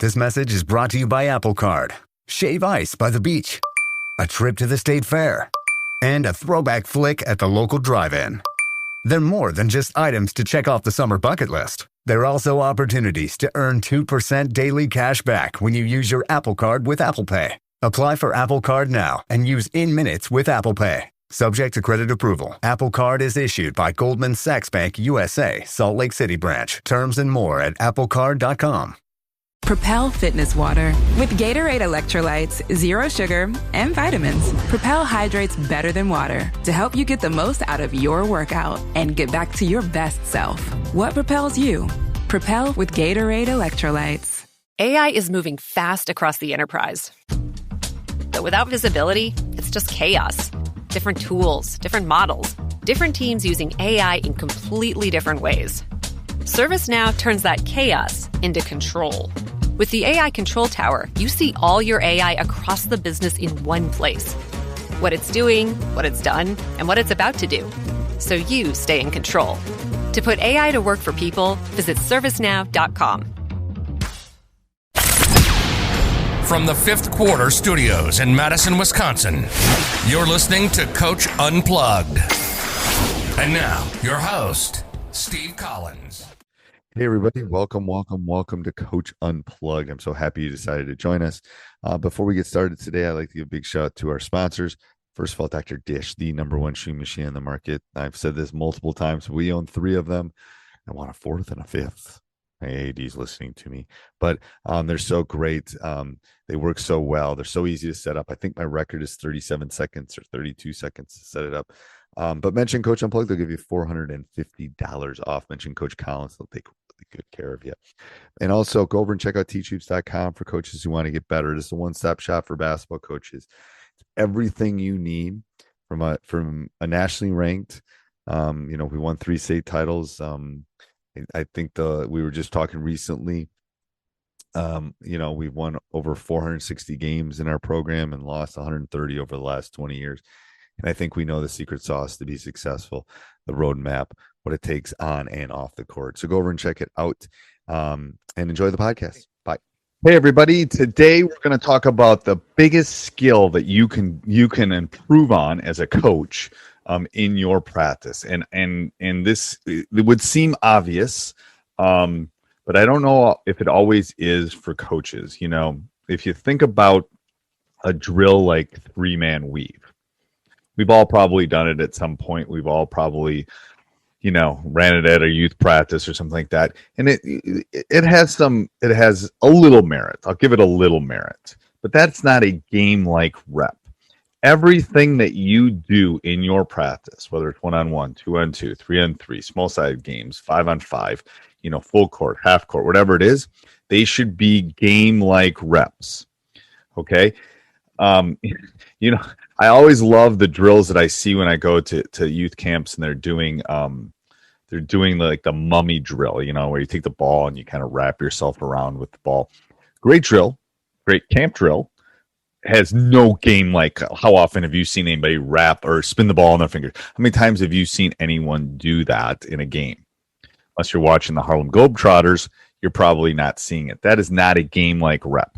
This message is brought to you by Apple Card. Shave ice by the beach. A trip to the state fair. And a throwback flick at the local drive-in. They're more than just items to check off the summer bucket list. They're also opportunities to earn 2% daily cash back when you use your Apple Card with Apple Pay. Apply for Apple Card now and use in-minutes with Apple Pay. Subject to credit approval. Apple Card is issued by Goldman Sachs Bank USA, Salt Lake City branch. Terms and more at applecard.com. Propel Fitness Water. With Gatorade electrolytes, zero sugar, and vitamins, Propel hydrates better than water to help you get the most out of your workout and get back to your best self. What propels you? Propel with Gatorade electrolytes. AI is moving fast across the enterprise. But without visibility, it's just chaos. Different tools, different models, different teams using AI in completely different ways. ServiceNow turns that chaos into control. With the AI Control Tower, you see all your AI across the business in one place. What it's doing, what it's done, and what it's about to do. So you stay in control. To put AI to work for people, visit ServiceNow.com. From the Fifth Quarter Studios in Madison, Wisconsin, you're listening to Coach Unplugged. And now, your host, Steve Collins. Hey, everybody. Welcome to Coach Unplugged. I'm so happy you decided to join us. Before we get started today, I'd like to give a big shout out to our sponsors. First of all, Dr. Dish, the number one shoe machine in the market. I've said this multiple times. We own 3 of them. I want a 4th and a 5th. My AD's listening to me, but they're so great. They work so well. They're so easy to set up. I think my record is 37 seconds or 32 seconds to set it up. But mention Coach Unplugged, they'll give you $450 off. Mention Coach Collins, they'll take really good care of you. And also go over and check out teachhoops.com for coaches who want to get better. This is a one-stop shop for basketball coaches. It's everything you need from a nationally ranked. We won 3 state titles. I think we were just talking recently. We've won over 460 games in our program and lost 130 over the last 20 years. And I think we know the secret sauce to be successful, the roadmap, what it takes on and off the court. So go over and check it out and enjoy the podcast. Bye. Hey, everybody. Today, we're going to talk about the biggest skill that you can improve on as a coach in your practice. And this, it would seem obvious, but I don't know if it always is for coaches. If you think about a drill like 3-man weave, we've all probably done it at some point. We've all probably, ran it at a youth practice or something like that. And it has a little merit. I'll give it a little merit, but that's not a game-like rep. Everything that you do in your practice, whether it's 1-on-1, 2-on-2, 3-on-3, small-sided games, 5-on-5, full court, half court, whatever it is, they should be game-like reps. Okay? I always love the drills that I see when I go to youth camps and they're doing like the mummy drill, where you take the ball and you kind of wrap yourself around with the ball. Great drill, great camp drill. Has no game like. How often have you seen anybody wrap or spin the ball on their fingers? How many times have you seen anyone do that in a game? Unless you're watching the Harlem Globetrotters, you're probably not seeing it. That is not a game like rep.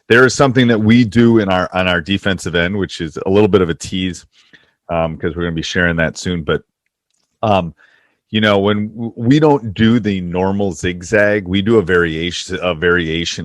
There is something that we do on our defensive end, which is a little bit of a tease because we're going to be sharing that soon. But when we don't do the normal zigzag, we do a variation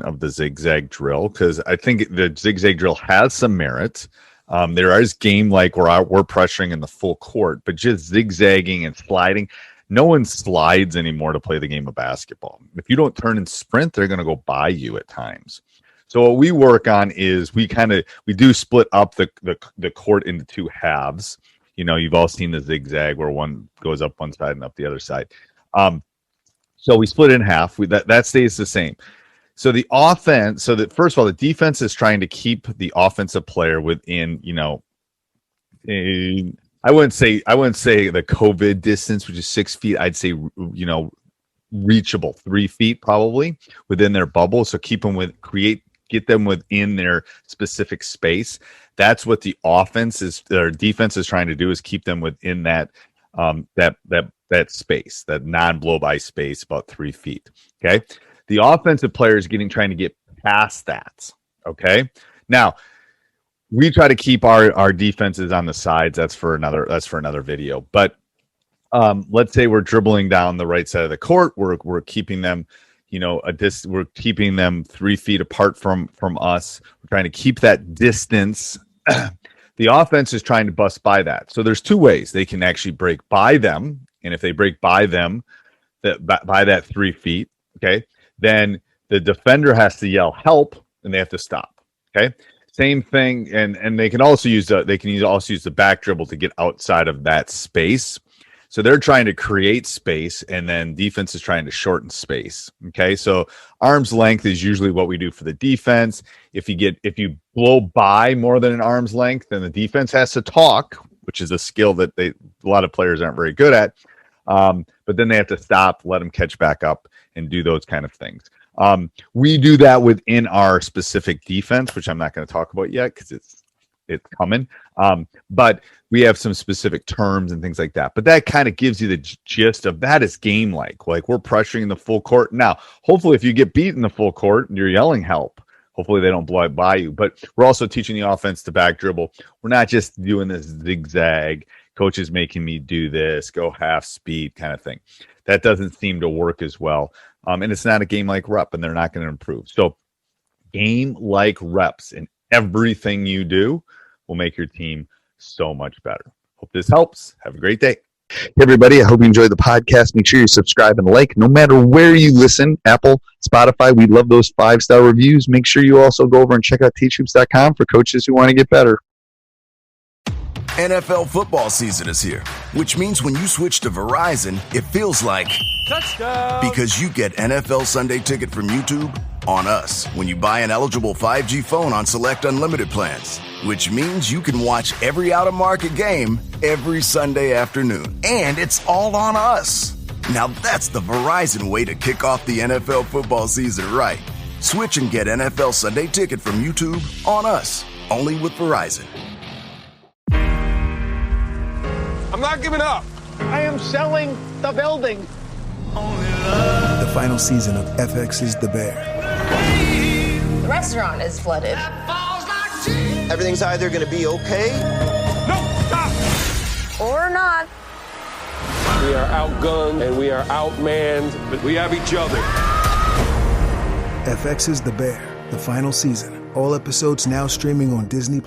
of the zigzag drill because I think the zigzag drill has some merit. There is game like where we're pressuring in the full court, but just zigzagging and sliding. No one slides anymore to play the game of basketball. If you don't turn and sprint, they're going to go by you at times. So what we work on is we do split up the court into 2 halves. You've all seen the zigzag where one goes up one side and up the other side. So we split in half. That stays the same. So the offense, first of all, the defense is trying to keep the offensive player within, I wouldn't say the COVID distance, which is 6 feet. I'd say, reachable 3 feet probably within their bubble. So get them within their specific space. That's what the defense is trying to do, is keep them within that space, that non-blow by space, about 3 feet. Okay. The offensive player is trying to get past that. Okay. Now, we try to keep our defenses on the sides. That's for another video. But let's say we're dribbling down the right side of the court. We're keeping them, we're keeping them 3 feet apart from us. We're trying to keep that distance. The offense is trying to bust by that. So there's 2 ways they can actually break by them. And if they break by them by that 3 feet, okay, then the defender has to yell help and they have to stop. Okay. Same thing, and they can also use the back dribble to get outside of that space. So they're trying to create space, and then defense is trying to shorten space. Okay, so arm's length is usually what we do for the defense. If you blow by more than an arm's length, then the defense has to talk, which is a skill that a lot of players aren't very good at. But then they have to stop, let them catch back up, and do those kind of things. We do that within our specific defense, which I'm not going to talk about yet because it's coming. But we have some specific terms and things like that. But that kind of gives you the gist of that is game-like. Like we're pressuring the full court. Now, hopefully if you get beat in the full court and you're yelling help, hopefully they don't blow it by you. But we're also teaching the offense to back dribble. We're not just doing this zigzag, coach is making me do this, go half speed kind of thing. That doesn't seem to work as well. And it's not a game-like rep, and they're not going to improve. So game-like reps in everything you do will make your team so much better. Hope this helps. Have a great day. Hey, everybody. I hope you enjoyed the podcast. Make sure you subscribe and like no matter where you listen, Apple, Spotify. We love those 5-star reviews. Make sure you also go over and check out teachhoops.com for coaches who want to get better. NFL football season is here, which means when you switch to Verizon, it feels like touchdown, because you get NFL Sunday Ticket from YouTube on us when you buy an eligible 5G phone on select unlimited plans, which means you can watch every out-of-market game every Sunday afternoon, and it's all on us. Now that's the Verizon way to kick off the NFL football season right. Switch and get NFL Sunday Ticket from YouTube on us, only with Verizon. I'm not giving up. I am selling the building. The final season of FX's The Bear. The restaurant is flooded. Everything's either going to be okay. No, stop. Or not. We are outgunned and we are outmanned, but we have each other. FX's The Bear, the final season. All episodes now streaming on Disney+.